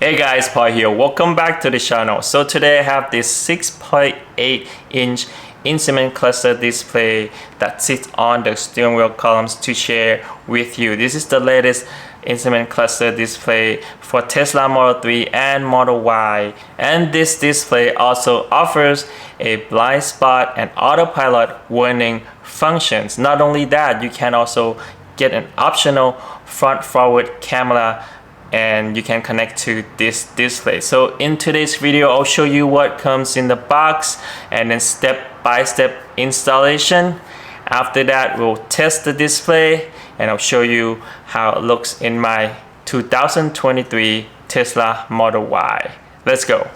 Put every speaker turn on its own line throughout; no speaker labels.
Hey guys, Paul here. Welcome back to the channel. So today I have this 6.8 inch instrument cluster display that sits on the steering wheel columns to share with you. This is the latest instrument cluster display for Tesla Model 3 and Model Y. And this display also offers a blind spot and autopilot warning functions. Not only that, you can also get an optional front-forward camera and you can connect to this display. So in today's video, I'll show you what comes in the box and then step-by-step installation. After that, we'll test the display and I'll show you how it looks in my 2023 Tesla Model Y. Let's go.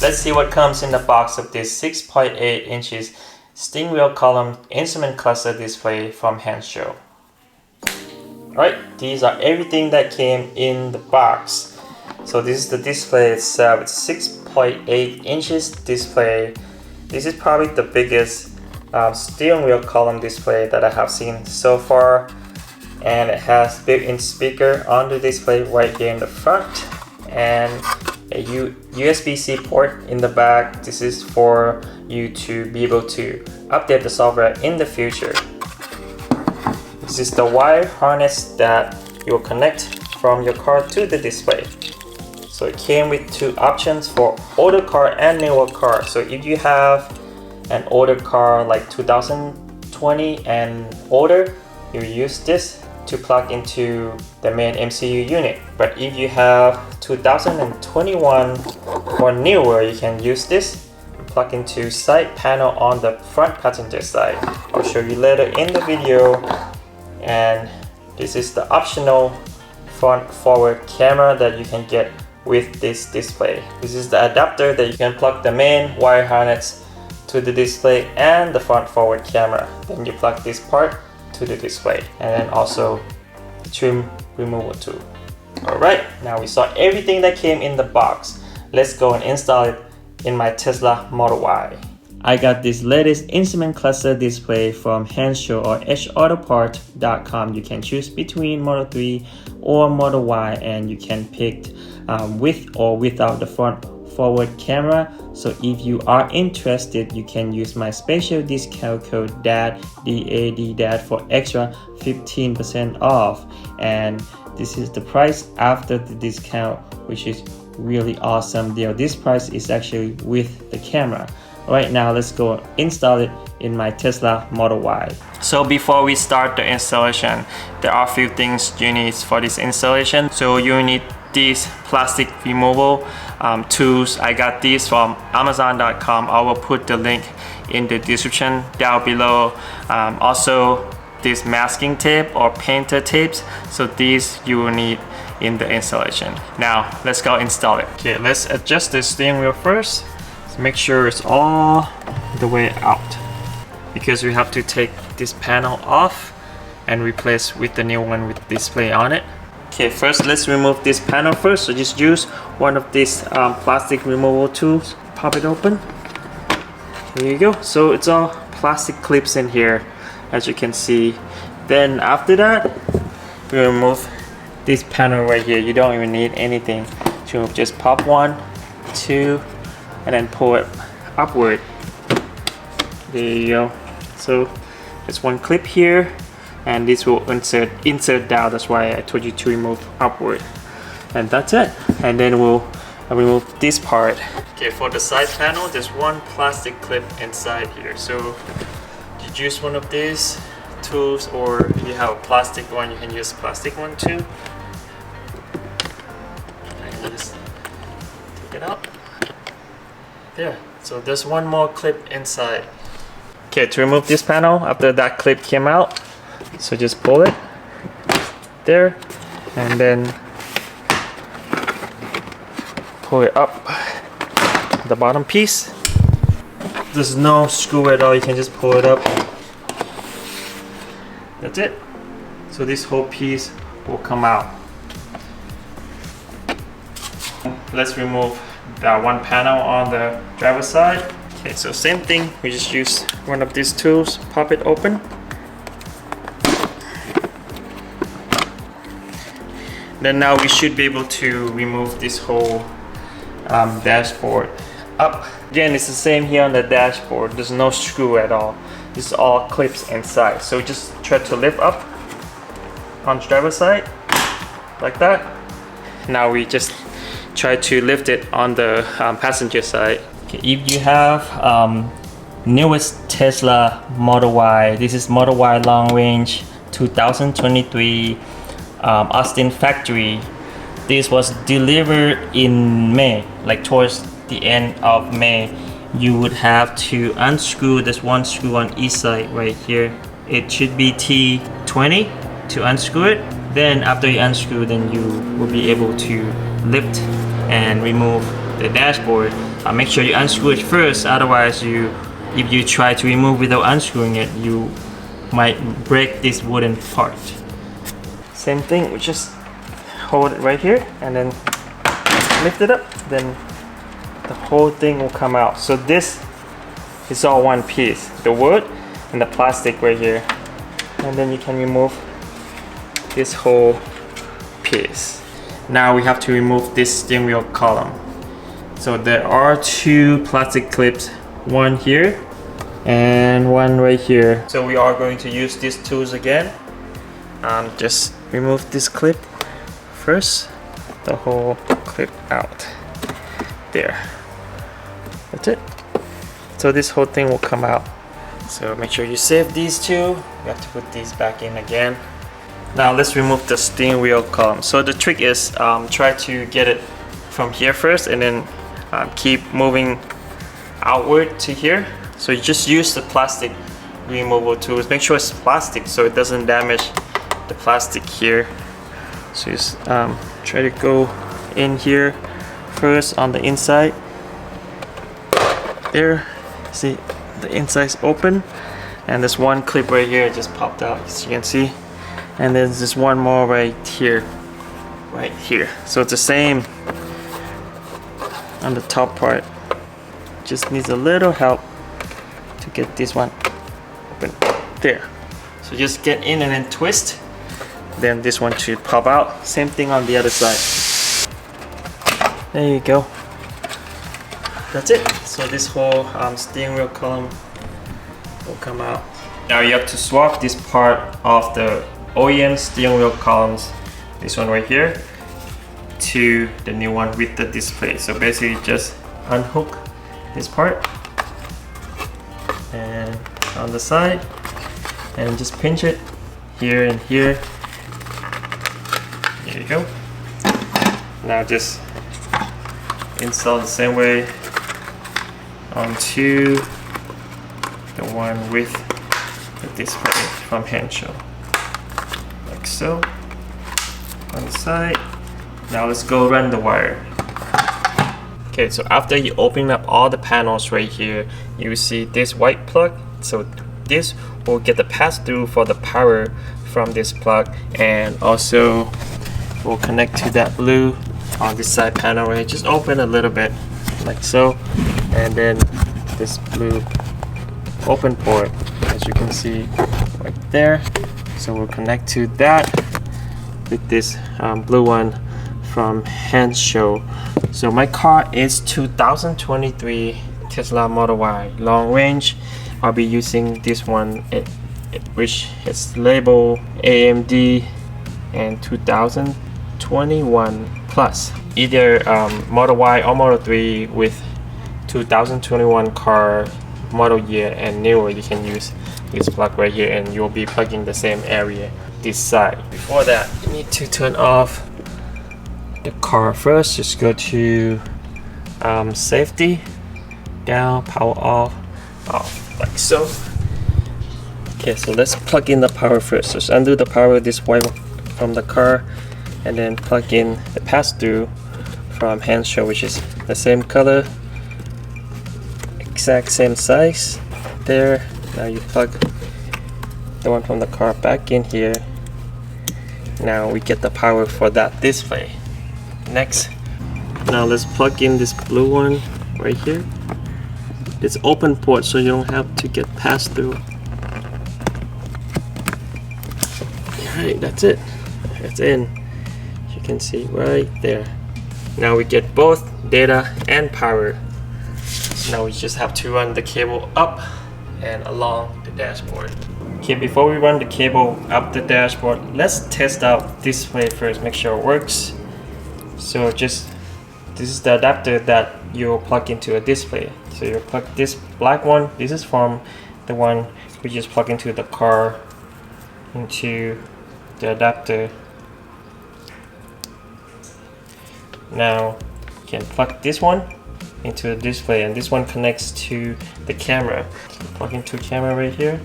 Let's see what comes in the box of this 6.8 inches steering wheel column instrument cluster display from Hanshow. Alright, these are everything that came in the box. So this is the display itself. It's 6.8 inches display. This is probably the biggest steering wheel column display that I have seen so far. And it has built-in speaker on the display right here in the front. And a USB-C port in the back. This is for you to be able to update the software in the future. This is the wire harness that you will connect from your car to the display. So it came with two options for older car and newer car. So if you have an older car like 2020 and older, you use this to plug into the main MCU unit. But if you have 2021 or newer, you can use this and plug into side panel on the front passenger side. I'll show you later in the video. And this is the optional front forward camera that you can get with this display. This is the adapter that you can plug the main wire harness to the display and the front forward camera. Then you plug this part to the display, and then also the trim removal tool. Alright, now we saw everything that came in the box. Let's go and install it in my Tesla Model Y. I got this latest instrument cluster display from Hanshow or HAutoPart.com. You can choose between Model 3 or Model Y, and you can pick with or without the front forward camera. So if you are interested, you can use my special discount code DAD for extra 15% off. And this is the price after the discount, which is really awesome deal. This price is actually with the camera. Right now, let's go install it in my Tesla Model Y. So before we start the installation, there are a few things you need for this installation. So you need these plastic removal tools. I got these from Amazon.com. I will put the link in the description down below. Also, this masking tape or painter tapes. So these you will need in the installation. Now, let's go install it. Okay, let's adjust the steering wheel first. So make sure it's all the way out, because we have to take this panel off and replace with the new one with display on it. Okay, first let's remove this panel first. So just use one of these plastic removal tools. Pop it open. There you go. So it's all plastic clips in here, as you can see. Then after that, we remove this panel right here. You don't even need anything to remove. Just pop one, two, and then pull it upward. There you go. So there's one clip here, and this will insert down. That's why I told you to remove upward. And that's it. And then we'll remove this part. Okay, for the side panel, there's one plastic clip inside here. So you use one of these tools, or if you have a plastic one, you can use a plastic one too. And just take it out. There. So there's one more clip inside. Okay, to remove this panel, after that clip came out, so just pull it there, and then pull it up the bottom piece. There's no screw at all, you can just pull it up. That's it. So this whole piece will come out. Let's remove that one panel on the driver's side. Okay, so same thing, we just use one of these tools, pop it open. Then now we should be able to remove this whole dashboard up. Again, it's the same here on the dashboard. There's no screw at all. This is all clips inside. So just try to lift up on the driver's side like that. Now we just try to lift it on the passenger side. Okay, if you have newest Tesla Model Y, this is Model Y long range 2023 Austin factory. This was delivered in May, like towards the end of May. You would have to unscrew this one screw on each side right here. It should be T20 to unscrew it. Then after you unscrew, then you will be able to lift and remove the dashboard. Make sure you unscrew it first, otherwise if you try to remove without unscrewing it, you might break this wooden part. Same thing, we just hold it right here and then lift it up, then the whole thing will come out. So this is all one piece, the wood and the plastic right here, and then you can remove this whole piece. Now we have to remove this steering wheel column. So there are two plastic clips, one here and one right here. So we are going to use these tools again. Just remove this clip first, the whole clip out. There. That's it. So this whole thing will come out. So make sure you save these two. You have to put these back in again. Now let's remove the steering wheel column. So the trick is try to get it from here first and then keep moving outward to here. So you just use the plastic removal tools. Make sure it's plastic so it doesn't damage the plastic here. So just try to go in here first on the inside. There, see the inside's open, and there's one clip right here just popped out, as you can see, and then there's one more right here. So it's the same on the top part. Just needs a little help to get this one open. There. So just get in and then twist. Then this one should pop out. Same thing on the other side. There you go. That's it. So this whole steering wheel column will come out. Now you have to swap this part of the OEM steering wheel columns, this one right here, to the new one with the display. So basically just unhook this part and on the side and just pinch it here and here. There you go. Now just install the same way onto the one with the display from Hancho, like so, on the side. Now let's go run the wire. Okay, so after you open up all the panels right here, you see this white plug. So this will get the pass-through for the power from this plug, and also will connect to that blue on this side panel right here. Just open a little bit like so, and then this blue open port, as you can see right there. So we'll connect to that with this blue one from Hancho. So my car is 2023 Tesla Model Y long range. I'll be using this one, which is labeled AMD and 2021 plus. Either Model Y or Model 3 with 2021 car model year and newer, you can use this plug right here, and you'll be plugging the same area this side. Before that, you need to turn off the car first. Just go to safety, down, power off, like so. Okay, so let's plug in the power first. Just undo the power, this wire from the car, and then plug in the pass-through from Hancho, which is the same color, exact same size. There. Now you plug the one from the car back in here. Now we get the power for that display. Next, now let's plug in this blue one right here. It's open port, so you don't have to get passed through. Alright, that's it. It's in. You can see right there. Now we get both data and power. Now we just have to run the cable up and along the dashboard. Okay, before we run the cable up the dashboard, let's test out display first, make sure it works. So this is the adapter that you'll plug into a display. So you plug this black one, this is from the one we just plug into the car, into the adapter. Now you can plug this one into the display, and this one connects to the camera. Plug into camera right here.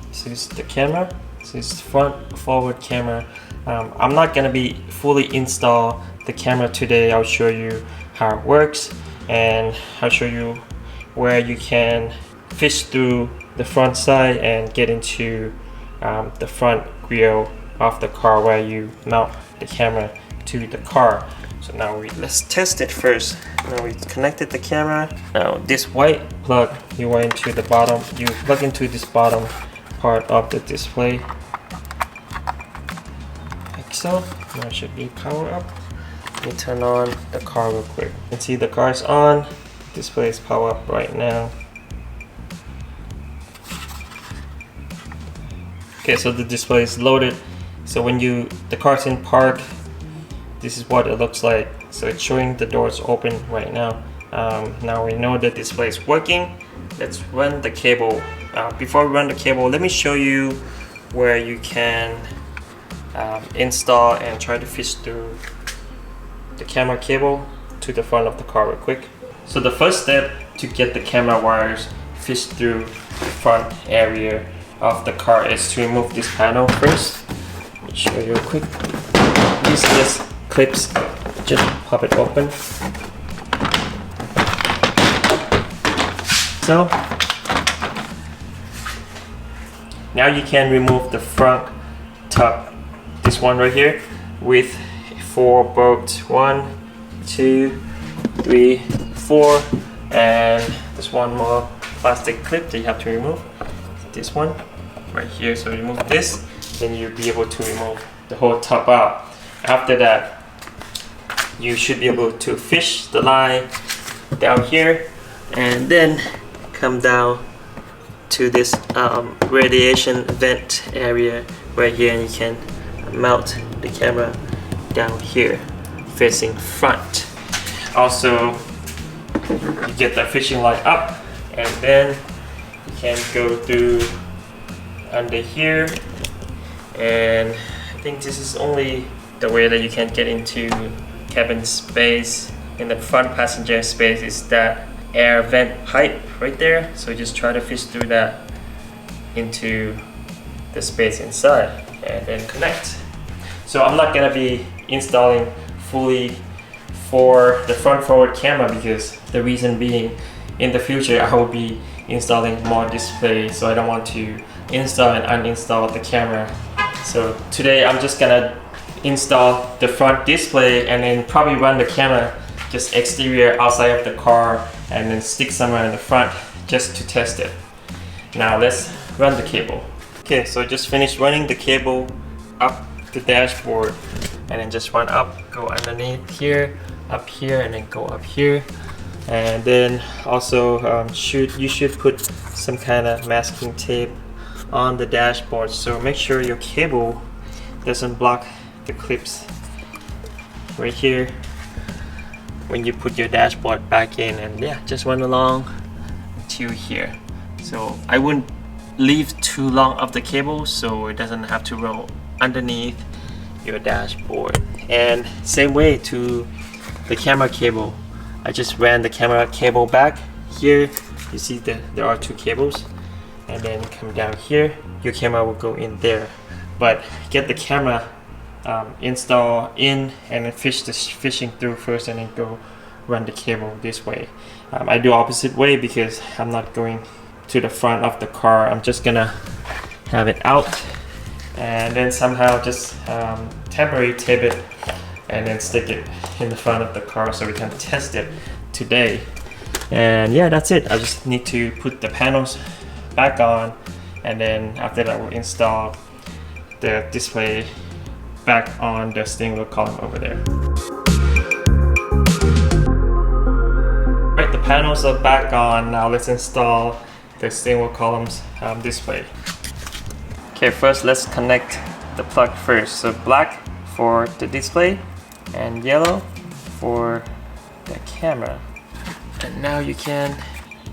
This is the camera. This is front forward camera. I'm not gonna be fully install the camera today. I'll show you how it works, and I'll show you where you can fish through the front side and get into the front grill of the car where you mount the camera to the car. So now let's test it first. Now we connected the camera. Now this white plug, you plug into this bottom part of the display, like so. Now it should be power up. Let me turn on the car real quick. You can see the car is on. Display is power up right now. Okay, so the display is loaded. So when the car's in park, this is what it looks like. So it's showing the doors open right now. Now we know the display is working. Let's run the cable. Before we run the cable, let me show you where you can install and try to fish through the camera cable to the front of the car real quick. So the first step to get the camera wires fished through the front area of the car is to remove this panel first. Let me show you real quick. These just clips, just pop it open. So now you can remove the front top, this one right here, with 4 bolts. 1, 2, 3, 4, and there's one more plastic clip that you have to remove. This one right here. So remove this, then you'll be able to remove the whole top out. After that, you should be able to fish the line down here and then come down to this radiation vent area right here, and you can mount the camera down here facing front. Also, you get the fishing line up, and then you can go through under here, and I think this is only the way that you can get into cabin space. In the front passenger space is that air vent pipe right there, so just try to fish through that into the space inside and then connect. So I'm not gonna be installing fully for the front forward camera, because the reason being, in the future I will be installing more displays, so I don't want to install and uninstall the camera. So today I'm just gonna install the front display and then probably run the camera just exterior outside of the car and then stick somewhere in the front just to test it. Now let's run the cable. Okay, so I just finished running the cable up the dashboard, and then just run up, go underneath here, up here, and then go up here. And then also you should put some kind of masking tape on the dashboard, so make sure your cable doesn't block the clips right here when you put your dashboard back in. And yeah, just run along to here. So I wouldn't leave too long of the cable so it doesn't have to roll underneath your dashboard. And same way to the camera cable, I just ran the camera cable back here. You see that there are 2 cables, and then come down here, your camera will go in there. But get the camera install in and then fishing through first, and then go run the cable this way. I do opposite way because I'm not going to the front of the car. I'm just gonna have it out and then somehow just temporary tape it and then stick it in the front of the car so we can test it today. And yeah, that's it. I just need to put the panels back on, and then after that we'll install the display back on the steering wheel column over there. Alright, the panels are back on. Now let's install the steering wheel column's display. Okay, first let's connect the plug first. So black for the display and yellow for the camera. And now you can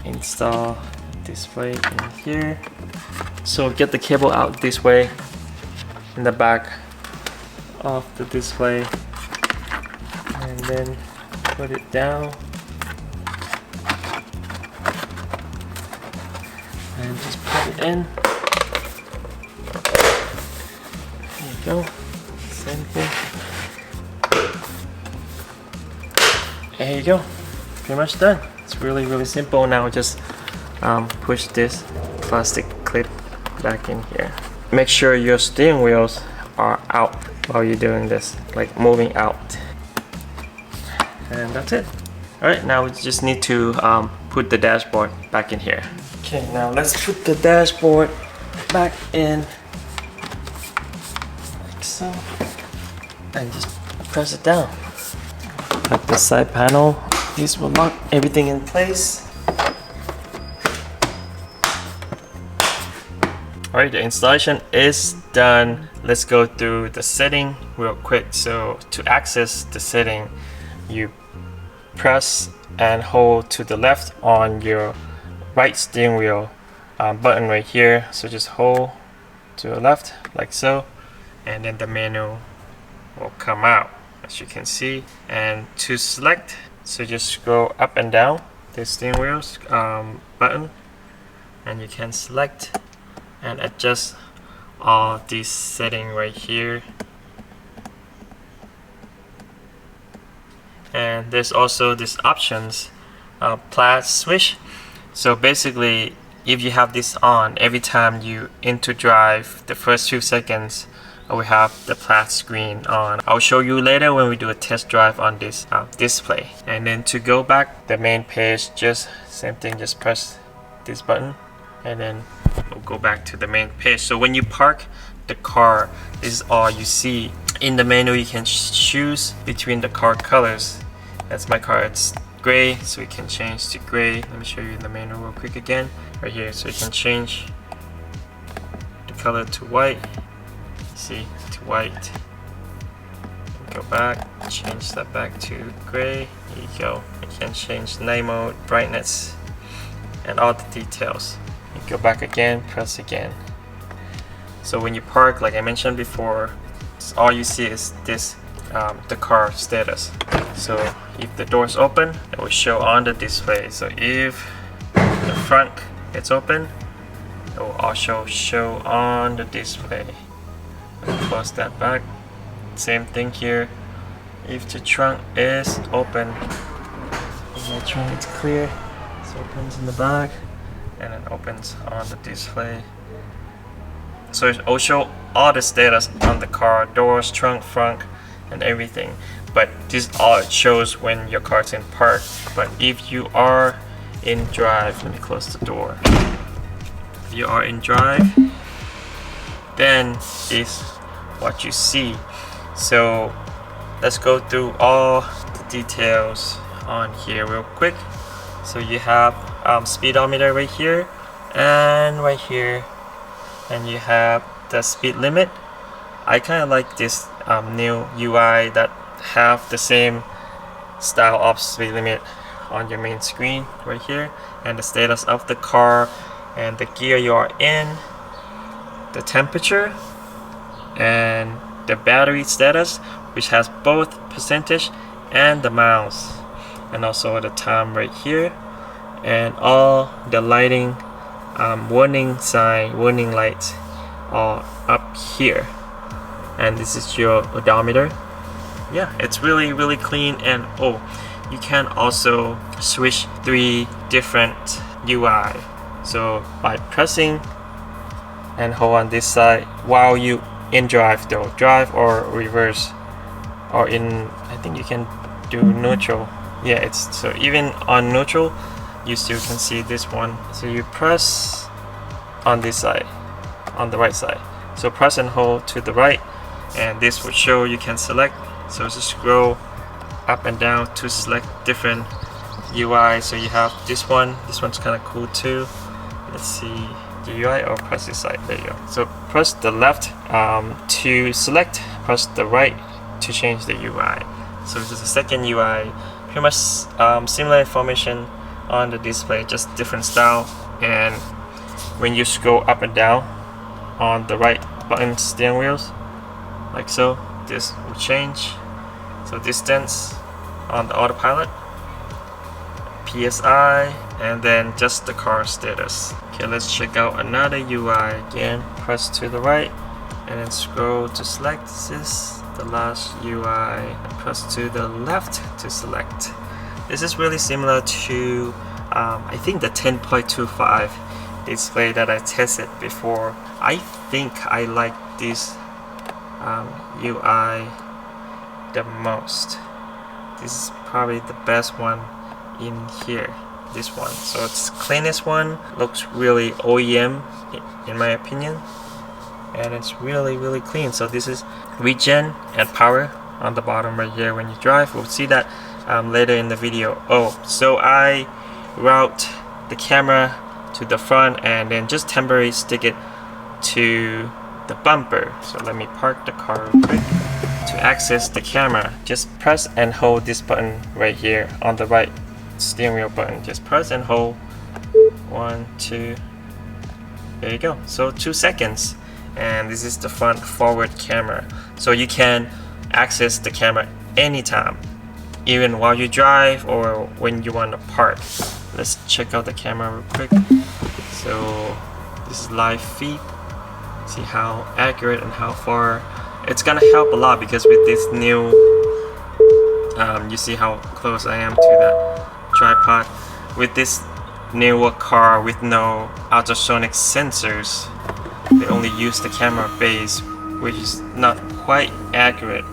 install display in here. So get the cable out this way in the back of the display, and then put it down and just put it in. There you go. Same thing. There you go. Pretty much done. It's really simple. Now just push this plastic clip back in here. Make sure your steering wheels are out while you're doing this, like moving out. And that's it. Alright, now we just need to put the dashboard back in here. Okay, now let's put the dashboard back in like so, and just press it down. Like the side panel, this will lock everything in place. Alright, the installation is done. Let's go through the setting real quick. So to access the setting, you press and hold to the left on your right steering wheel button right here. So just hold to the left like so, and then the menu will come out, as you can see. And to select, so just scroll up and down the steering wheels button, and you can select and adjust all these settings right here. And there's also this options plaid switch. So basically, if you have this on, every time you into drive, the first few seconds we have the plaid screen on. I'll show you later when we do a test drive on this display. And then to go back the main page, just same thing, just press this button and then we'll go back to the main page. So when you park the car, this is all you see. In the menu you can choose between the car colors. That's my car, it's gray, so we can change to gray. Let me show you in the menu real quick again, right here. So you can change the color to white, see, to white. Go back, change that back to gray. Here you go. You can change night mode, brightness, and all the details. You go back again, press again. So when you park, like I mentioned before, all you see is this, the car status. So if the door's open, it will show on the display. So if the front gets open, it will also show on the display. Close that back. Same thing here. If the trunk is open, the trunk is clear, it opens in the back and it opens on the display. So it will show all the status on the car, doors, trunk, front, and everything. But this all it shows when your car's in park. But if you are in drive, let me close the door. If you are in drive, then is what you see. So let's go through all the details on here real quick. So you have speedometer right here and right here, and you have the speed limit. I kind of like this new UI that have the same style of speed limit on your main screen right here, and the status of the car and the gear you are in, the temperature, and the battery status, which has both percentage and the miles, and also the time right here, and all the lighting warning sign, warning lights are up here. And this is your odometer. Yeah, it's really clean. And oh, you can also switch 3 different UI. So by pressing and hold on this side while you in drive though, drive or reverse, or in, I think you can do neutral. Yeah, it's so even on neutral you still can see this one. So you press on this side, on the right side. So press and hold to the right, and this will show you can select. So just scroll up and down to select different UI. So you have this one's kind of cool too. Let's see the UI, or press this side. There you go. So press the left to select, press the right to change the UI. So this is the second UI, pretty much similar information on the display, just different style. And when you scroll up and down on the right button steering wheels, like so, this will change. So distance on the autopilot, PSI, and then just the car status. Okay, let's check out another UI. Again, press to the right and then scroll to select this, the last UI, and press to the left to select. This is really similar to I think the 10.25 display that I tested before. I think I like this UI the most. This is probably the best one in here, this one. So it's cleanest one, looks really OEM in my opinion, and it's really clean. So this is regen and power on the bottom right here when you drive. We'll see that later in the video. Oh, so I route the camera to the front and then just temporarily stick it to the bumper. So let me park the car real quick. To access the camera, just press and hold this button right here on the right steering wheel button. Just press and hold. 1, 2. There you go. So 2 seconds. And this is the front forward camera. So you can access the camera anytime, even while you drive or when you want to park. Let's check out the camera real quick. So this is live feed. See how accurate and how far. It's gonna help a lot because with this new you see how close I am to the tripod. With this newer car with no ultrasonic sensors, they only use the camera base, which is not quite accurate.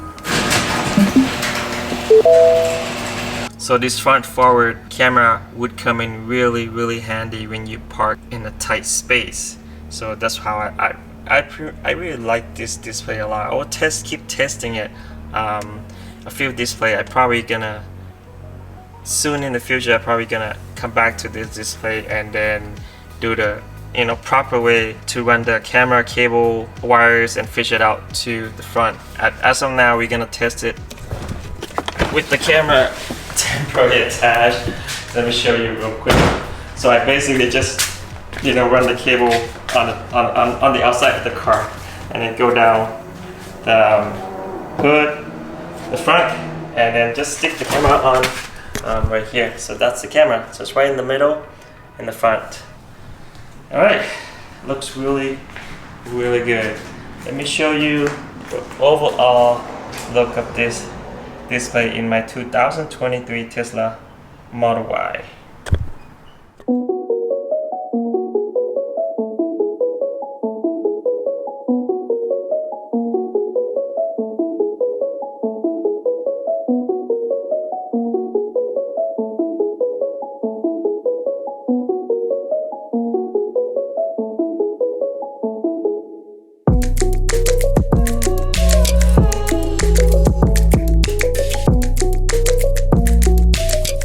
So this front forward camera would come in really handy when you park in a tight space. So that's how I really like this display a lot. I will keep testing it. A few display I probably gonna soon in the future. I'm probably gonna come back to this display and then do the proper way to run the camera cable wires and fish it out to the front. As of now, we're gonna test it with the camera temporarily attached. Let me show you real quick. So I basically just run the cable on the outside of the car and then go down the hood, the front, and then just stick the camera on right here. So that's the camera. So it's right in the middle in the front. Alright, looks really good. Let me show you the overall look of this display in my 2023 Tesla Model Y.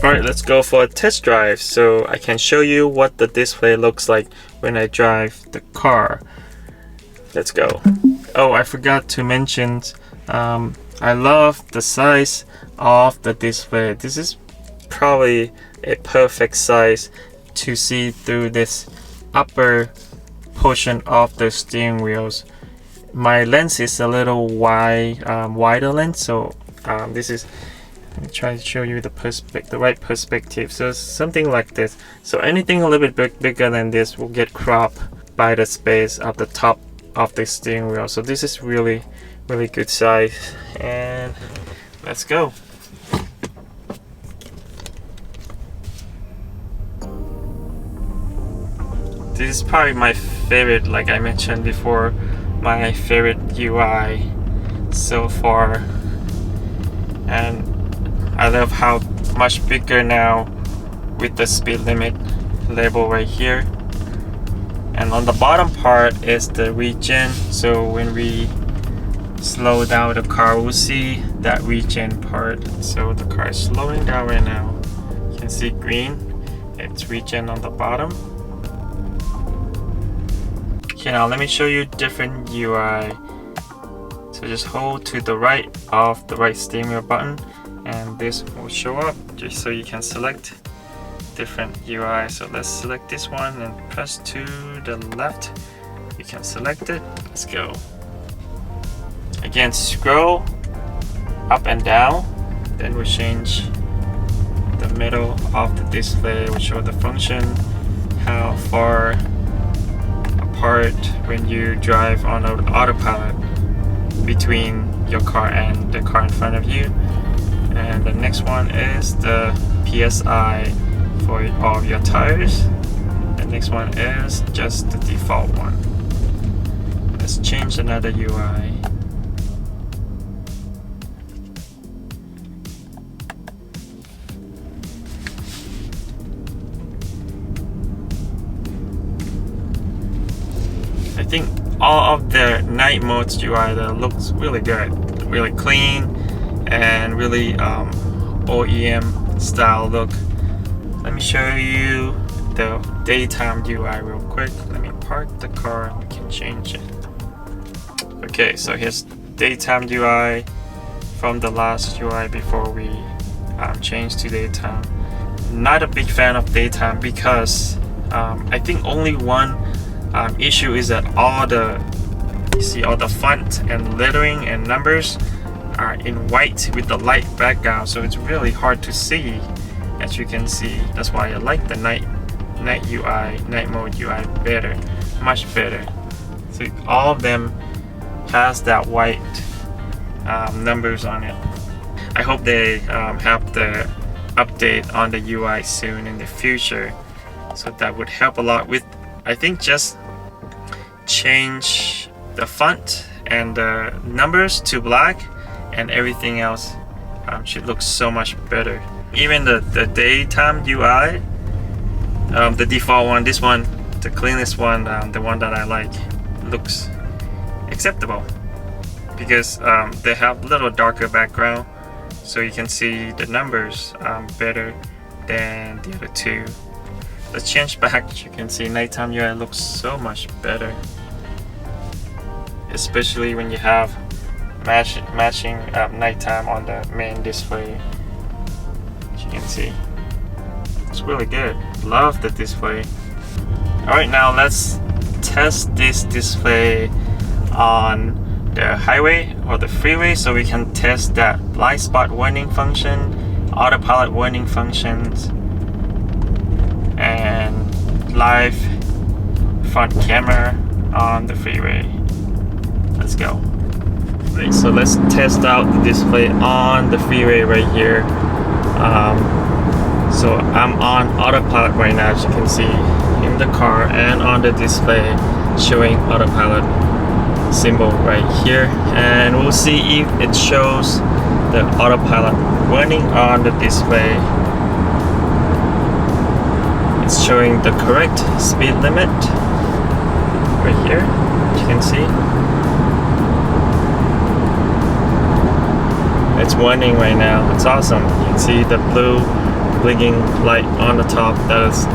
Alright, let's go for a test drive so I can show you what the display looks like when I drive the car. Let's go. Oh, I forgot to mention, I love the size of the display. This is probably a perfect size to see through this upper portion of the steering wheels. My lens is a little wide, wider lens, so this is. Let me try to show you the right perspective. So something like this. So anything a little bit bigger than this will get cropped by the space of the top of the steering wheel. So this is really good size. And let's go. This is probably my favorite, like I mentioned before, my favorite UI so far. And I love how much bigger now with the speed limit label right here. And on the bottom part is the regen. So when we slow down the car, we'll see that regen part. So the car is slowing down right now. You can see green, it's regen on the bottom. Okay, now let me show you different UI. So just hold to the right of the right steering wheel button and this will show up just so you can select different UI. So let's select this one and press to the left. You can select it. Let's go. Again, scroll up and down, then we'll change the middle of the display. We'll show the function, how far apart when you drive on an autopilot between your car and the car in front of you. And the next one is the PSI for all of your tires. The next one is just the default one. Let's change another UI. I think all of the night modes UI that looks really good, really clean, and really OEM style look. Let me show you the daytime UI real quick. Let me park the car and we can change it. Okay, so here's daytime UI from the last UI before we changed to daytime. Not a big fan of daytime because I think only one issue is that all the font and lettering and numbers are in white with the light background, so it's really hard to see. As you can see, that's why I like the night UI, night mode UI better, much better. So all of them has that white numbers on it. I hope they have the update on the UI soon in the future, so that would help a lot with, I think, just change the font and the numbers to black and everything else should look so much better. Even the daytime UI, the default one, this one, the cleanest one, the one that I like, looks acceptable because they have a little darker background, so you can see the numbers better than the other two. Let's change back. You can see nighttime UI looks so much better, especially when you have matching nighttime on the main display. As you can see, it's really good. Love the display. Alright, now let's test this display on the highway or the freeway so we can test that blind spot warning function, autopilot warning functions, and live front camera on the freeway. Let's go. Right, so let's test out the display on the freeway right here. So I'm on autopilot right now, as you can see in the car, and on the display showing autopilot symbol right here, and we'll see if it shows the autopilot warning on the display. It's showing the correct speed limit right here, as you can see. It's warning right now. It's awesome. You can see the blue blinking light on the top. That is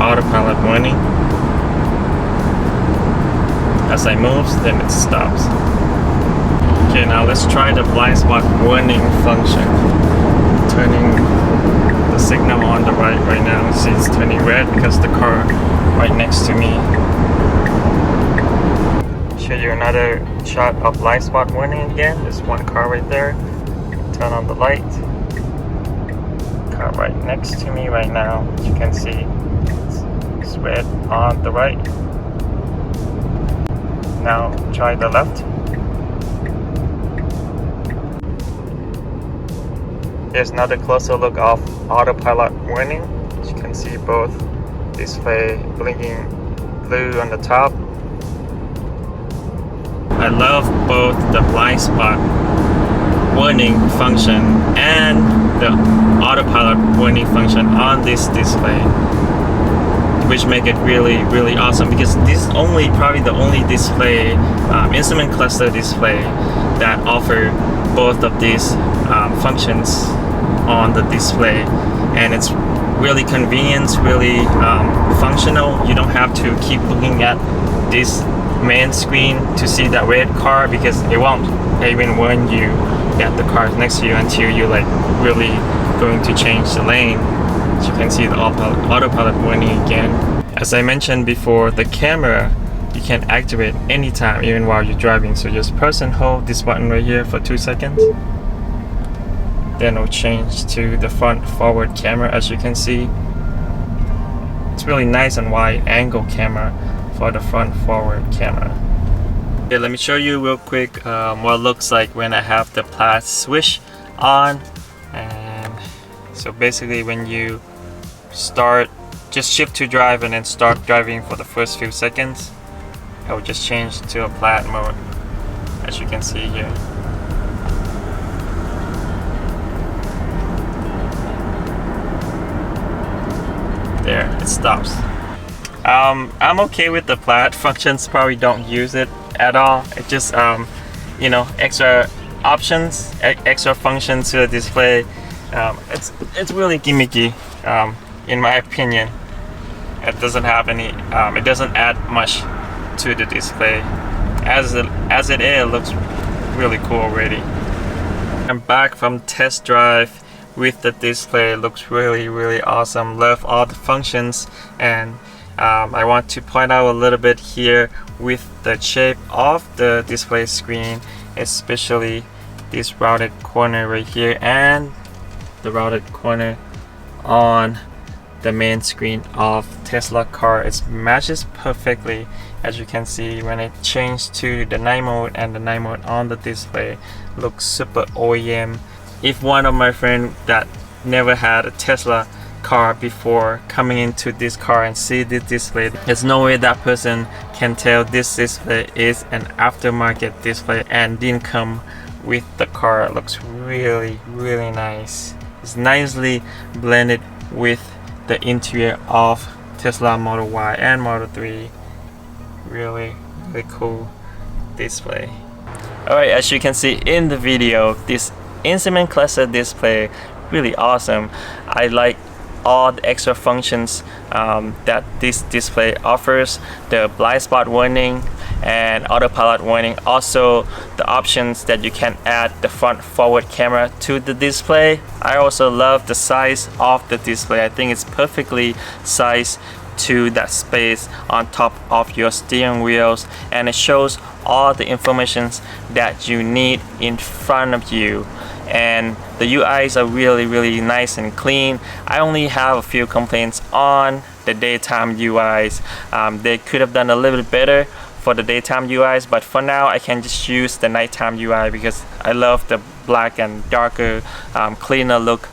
autopilot warning. As I move, then it stops. Okay, now let's try the blind spot warning function. Turning the signal on the right now. See, it's turning red because the car right next to me. Show you another shot of blind spot warning again. There's one car right there. Turn on the light. Car right next to me right now. As you can see, it's red on the right. Now try the left. Here's another closer look of autopilot warning. As you can see, both display blinking blue on the top. I love both the blind spot warning function and the autopilot warning function on this display. which make it really awesome, because this is probably the only display, instrument cluster display, that offer both of these functions on the display. And it's really convenient, really functional. You don't have to keep looking at this main screen to see that red car, because it won't even warn you that the car is next to you until you like really going to change the lane. As you can see the autopilot warning again. As I mentioned before, the camera you can activate anytime, even while you're driving. So just press and hold this button right here for 2 seconds. Then it'll change to the front forward camera. As you can see, it's really nice and wide angle camera for the front forward camera. Okay, let me show you real quick what it looks like when I have the plaid switch on. And so basically when you start, just shift to drive and then start driving for the first few seconds, I will just change to a plaid mode, as you can see here. There, it stops. I'm okay with the plaid functions. Probably don't use it at all. It just you know, extra options, extra functions to the display. It's really gimmicky, in my opinion. It doesn't have any. It doesn't add much to the display. As it is, it looks really cool already. I'm back from test drive with the display. It looks really awesome. Love all the functions, and I want to point out a little bit here with the shape of the display screen, especially this rounded corner right here and the rounded corner on the main screen of Tesla car. It matches perfectly. As you can see, when it changed to the night mode, and the night mode on the display looks super OEM. If one of my friends that never had a Tesla car before coming into this car and see this display, there's no way that person can tell this display is an aftermarket display and didn't come with the car. It looks really nice. It's nicely blended with the interior of Tesla Model Y and Model 3. Really cool display. Alright, as you can see in the video, this instrument cluster display really awesome. I like all the extra functions that this display offers. The blind spot warning and autopilot warning. Also the options that you can add the front forward camera to the display. I also love the size of the display. I think it's perfectly sized to that space on top of your steering wheels, and it shows all the information that you need in front of you. And the UIs are really nice and clean. I only have a few complaints on the daytime UIs. They could have done a little bit better for the daytime UIs, but for now I can just use the nighttime UI because I love the black and darker, cleaner look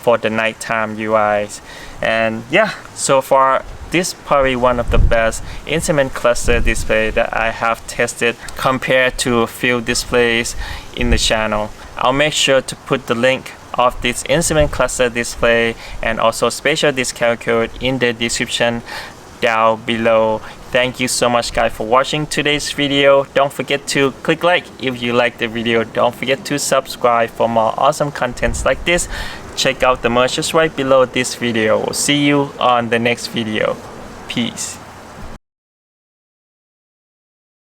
for the nighttime UIs. And yeah, so far this is probably one of the best instrument cluster display that I have tested compared to a few displays in the channel. I'll make sure to put the link of this instrument cluster display and also special discount code in the description down below. Thank you so much guys for watching today's video. Don't forget to click like if you like the video. Don't forget to subscribe for more awesome contents like this. Check out the merch just right below this video. We'll see you on the next video. Peace.